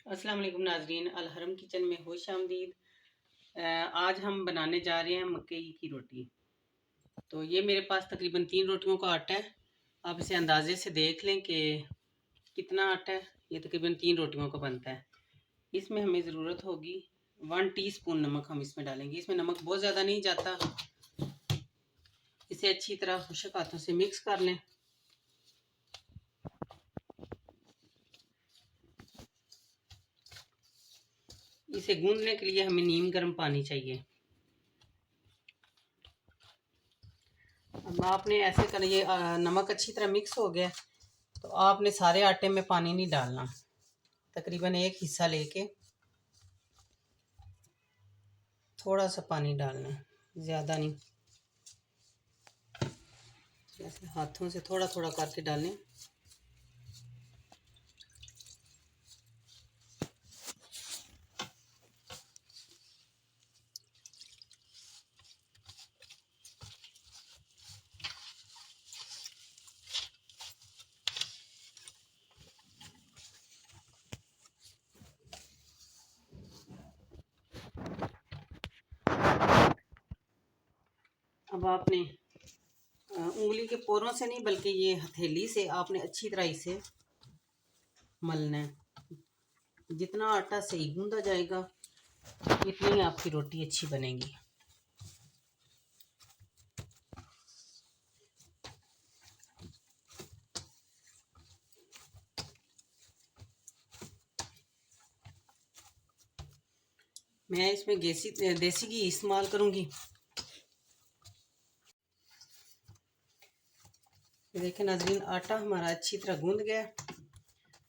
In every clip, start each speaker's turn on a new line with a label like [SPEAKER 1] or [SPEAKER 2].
[SPEAKER 1] अस्सलाम वालेकुम नाजरीन, अलहरम किचन में खुश आमदीद। आज हम बनाने जा रहे हैं मकई की रोटी। तो ये मेरे पास तकरीबन 3 रोटियों का आटा है। आप इसे अंदाजे से देख लें कि कितना आटा है। ये तकरीबन 3 रोटियों का बनता है। इसमें हमें ज़रूरत होगी 1 टीस्पून नमक। हम इसमें डालेंगे। इसमें नमक बहुत ज़्यादा नहीं जाता। इसे अच्छी तरह खुश्क हाथों से मिक्स कर लें। इसे गूंदने के लिए हमें नीम गर्म पानी चाहिए। अब आपने ऐसे कर, ये नमक अच्छी तरह मिक्स हो गया, तो आपने सारे आटे में पानी नहीं डालना। तकरीबन एक हिस्सा लेके थोड़ा सा पानी डालना है, ज़्यादा नहीं। ऐसे हाथों से थोड़ा थोड़ा करके डालें। अब आपने उंगली के पोरों से नहीं, बल्कि ये हथेली से आपने अच्छी तरह इसे मलना है। जितना आटा सही गूंदा जाएगा, इतनी आपकी रोटी अच्छी बनेगी। मैं इसमें देसी घी इस्तेमाल करूंगी। देखें नाज़रीन, आटा हमारा अच्छी तरह गूंद गया।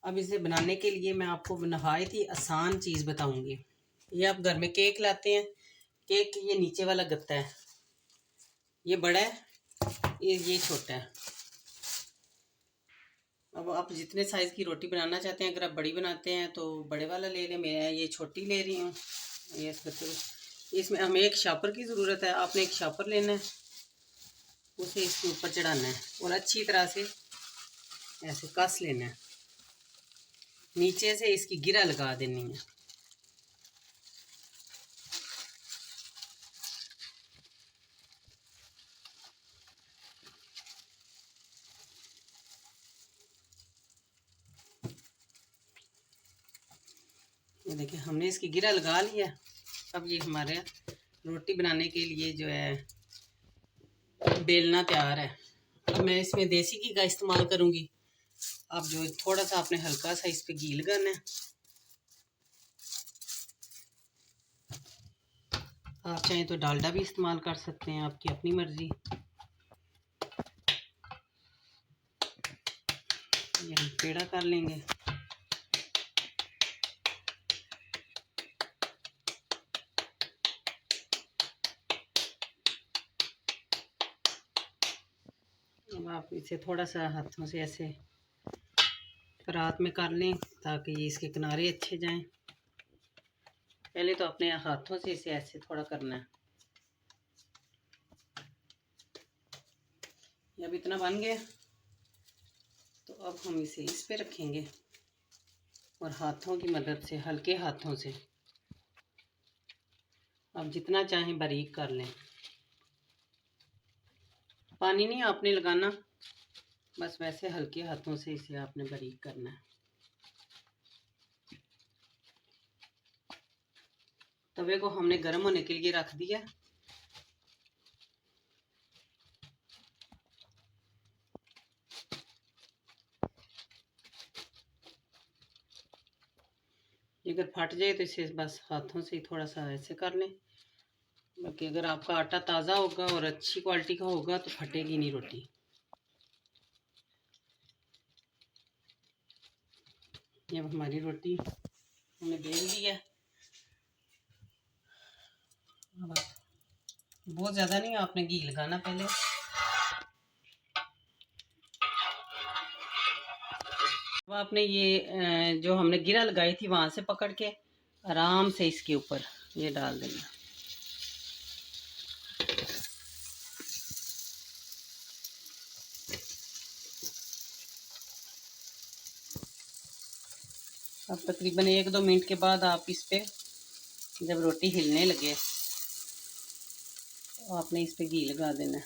[SPEAKER 1] अब इसे बनाने के लिए मैं आपको नहायत ही आसान चीज़ बताऊंगी। ये आप घर में केक लाते हैं, केक ये नीचे वाला गत्ता है, ये बड़ा है, ये छोटा है। अब आप जितने साइज़ की रोटी बनाना चाहते हैं, अगर आप बड़ी बनाते हैं तो बड़े वाला ले लें। मैं ये छोटी ले रही हूँ। ये इसमें हमें एक शापर की ज़रूरत है। आपने एक शापर लेना है, उसे इसके ऊपर चढ़ाना है और अच्छी तरह से ऐसे कस लेना है। नीचे से इसकी गिरा लगा देनी है। ये देखिए, हमने इसकी गिरा लगा लिया। अब ये हमारे रोटी बनाने के लिए जो है बेलना तैयार है। अब मैं इसमें देसी घी का इस्तेमाल करूंगी। अब जो थोड़ा सा आपने हल्का सा इस पे घी लगाना है। आप चाहें तो डालडा भी इस्तेमाल कर सकते हैं, आपकी अपनी मर्जी। ये हम पेड़ा कर लेंगे। अब आप इसे थोड़ा सा हाथों से ऐसे परात में कर लें, ताकि ये इसके किनारे अच्छे जाएं। पहले तो अपने हाथों से इसे ऐसे थोड़ा करना है। अब इतना बन गया, तो अब हम इसे इस पे रखेंगे और हाथों की मदद से, हल्के हाथों से अब जितना चाहें बारीक कर लें। पानी नहीं आपने लगाना, बस वैसे हल्के हाथों से इसे आपने बारीक करना है। तवे को हमने गर्म होने के लिए रख दिया। अगर फट जाए तो इसे बस हाथों से ही थोड़ा सा ऐसे कर लें। बाकी अगर आपका आटा ताज़ा होगा और अच्छी क्वालिटी का होगा तो फटेगी नहीं रोटी। ये हमारी रोटी हमने बेल ली है। बहुत ज़्यादा नहीं, आपने घी लगाना पहले। अब आपने ये जो हमने गिरा लगाई थी, वहाँ से पकड़ के आराम से इसके ऊपर ये डाल देना। अब तकरीबन 1-2 मिनट के बाद आप इस पे जब रोटी हिलने लगे तो आपने इस पे घी लगा देना है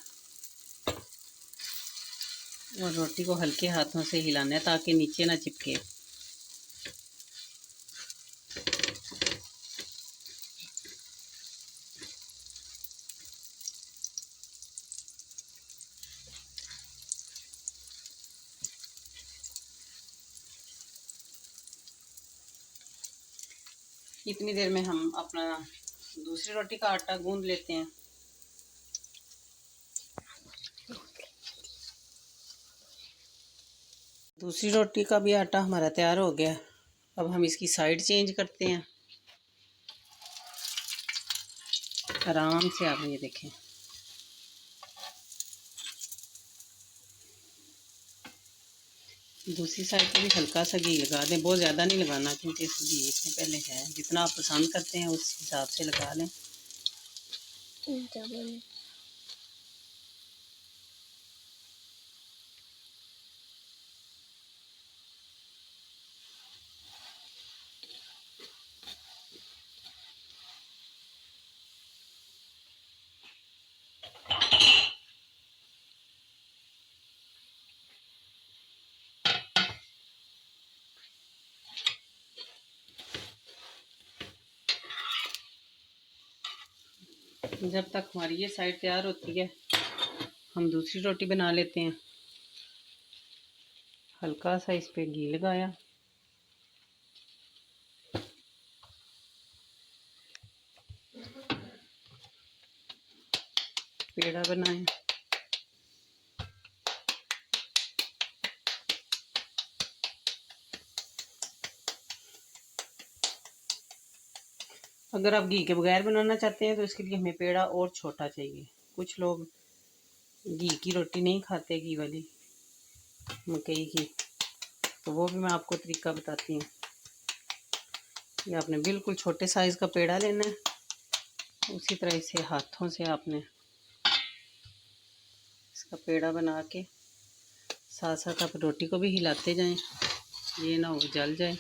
[SPEAKER 1] और रोटी को हल्के हाथों से हिलाना है ताकि नीचे ना चिपके। इतनी देर में हम अपना दूसरी रोटी का आटा गूंद लेते हैं। दूसरी रोटी का भी आटा हमारा तैयार हो गया। अब हम इसकी साइड चेंज करते हैं। आराम से आप ये देखें, दूसरी साइड पे भी हल्का सा घी लगा दें, बहुत ज़्यादा नहीं लगाना क्योंकि इस घी इसमें पहले है। जितना आप पसंद करते हैं उस हिसाब से लगा लें। जब तक हमारी ये साइड तैयार होती है हम दूसरी रोटी बना लेते हैं। हल्का सा इस पे घी लगाया, पेड़ा बनाएं। अगर आप घी के बगैर बनाना चाहते हैं तो इसके लिए हमें पेड़ा और छोटा चाहिए। कुछ लोग घी की रोटी नहीं खाते, घी वाली मकई की, तो वो भी मैं आपको तरीका बताती हूँ। ये आपने बिल्कुल छोटे साइज़ का पेड़ा लेना है, उसी तरह इसे हाथों से आपने इसका पेड़ा बना के साथ साथ आप रोटी को भी हिलाते जाएं, ये ना हो जल जाए।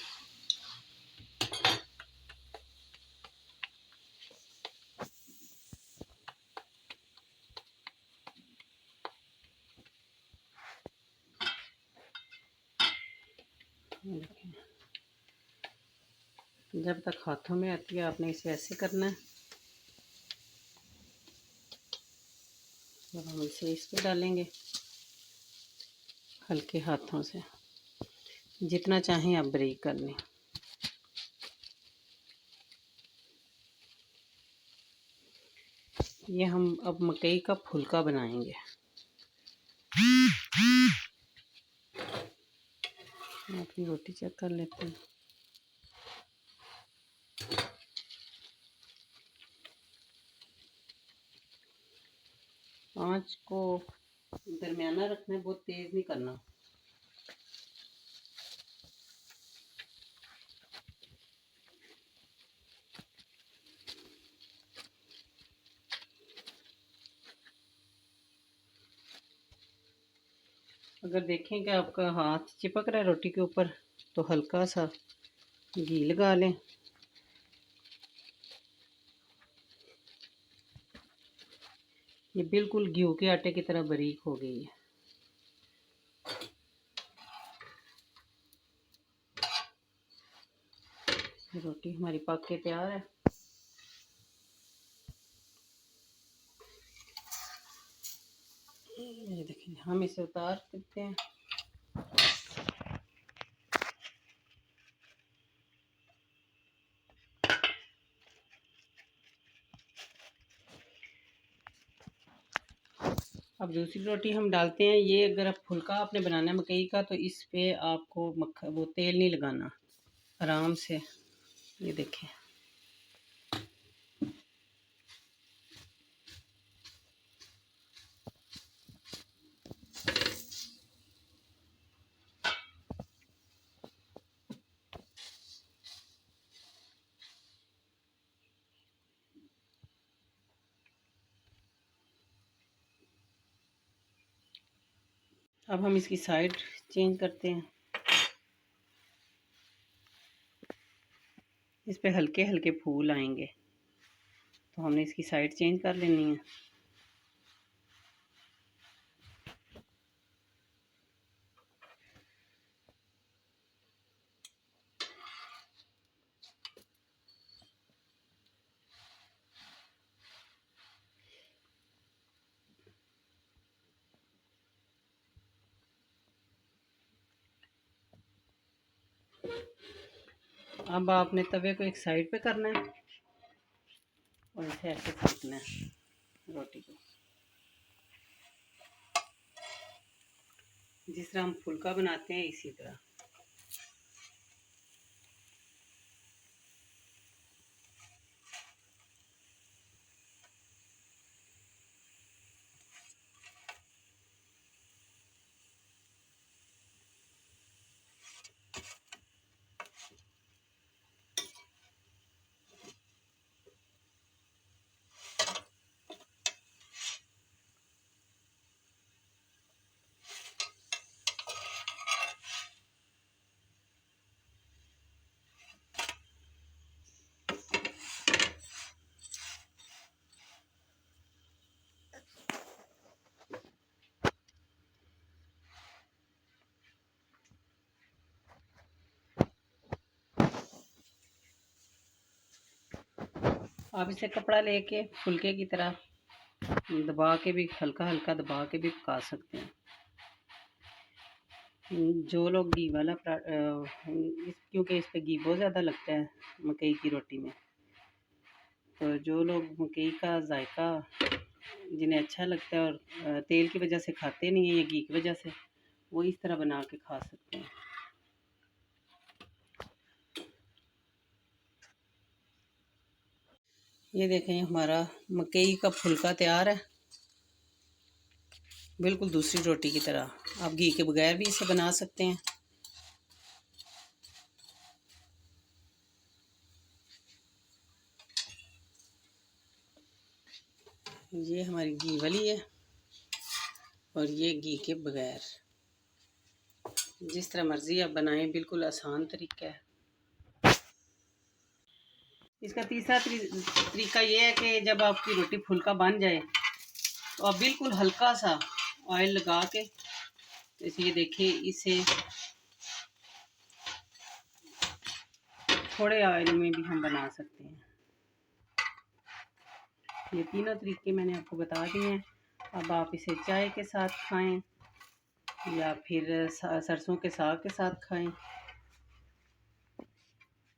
[SPEAKER 1] जब तक हाथों में आती है आपने इसे ऐसे करना है। जब हम इसे इस पे डालेंगे हल्के हाथों से, जितना चाहें आप बारीक कर लें। ये हम अब मकई का फुलका बनाएंगे। अपनी रोटी चेक कर लेते हैं। आँच को दरमियाना रखना है, बहुत तेज़ नहीं करना। अगर देखें कि आपका हाथ चिपक रहा है रोटी के ऊपर तो हल्का सा घी लगा लें। ये बिल्कुल गेहूं के आटे की तरह बारीक हो गई है। रोटी हमारी पक के तैयार है। ये देखिए, हम इसे उतार देते हैं। अब दूसरी रोटी हम डालते हैं। ये अगर आप फुल्का आपने बनाना है मकई का तो इस पे आपको वो तेल नहीं लगाना, आराम से ये देखें। अब हम इसकी साइड चेंज करते हैं। इस पे हल्के हल्के फूल आएंगे, तो हमने इसकी साइड चेंज कर लेनी है। अब आपने तवे को एक साइड पे करना है और इसे ऐसे सेकना है रोटी को, जिस तरह हम फुल्का बनाते हैं इसी तरह। आप इसे कपड़ा लेके फुल्के की तरह दबा के भी, हल्का हल्का दबा के भी पका सकते हैं। जो लोग घी वाला क्योंकि इस पे घी बहुत ज़्यादा लगता है मकई की रोटी में, तो जो लोग मकई का जायका जिन्हें अच्छा लगता है और तेल की वजह से खाते नहीं है या घी की वजह से, वो इस तरह बना के खा सकते हैं। ये देखें, हमारा मकई का फुल्का तैयार है, बिल्कुल दूसरी रोटी की तरह। आप घी के बगैर भी इसे बना सकते हैं। ये हमारी घी वाली है और ये घी के बगैर। जिस तरह मर्ज़ी आप बनाएं, बिल्कुल आसान तरीका है। इसका तीसरा तरीका ये है कि जब आपकी रोटी फुल्का बन जाए तो आप बिल्कुल हल्का सा ऑयल लगा के, जैसे ये देखिए, इसे थोड़े ऑयल में भी हम बना सकते हैं। ये तीनों तरीके मैंने आपको बता दिए हैं। अब आप इसे चाय के साथ खाएं या फिर सरसों के साग के साथ खाएं।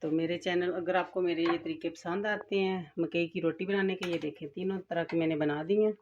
[SPEAKER 1] तो मेरे चैनल, अगर आपको मेरे ये तरीके पसंद आते हैं मकई की रोटी बनाने के, ये देखें तीनों तरह के मैंने बना दी हैं।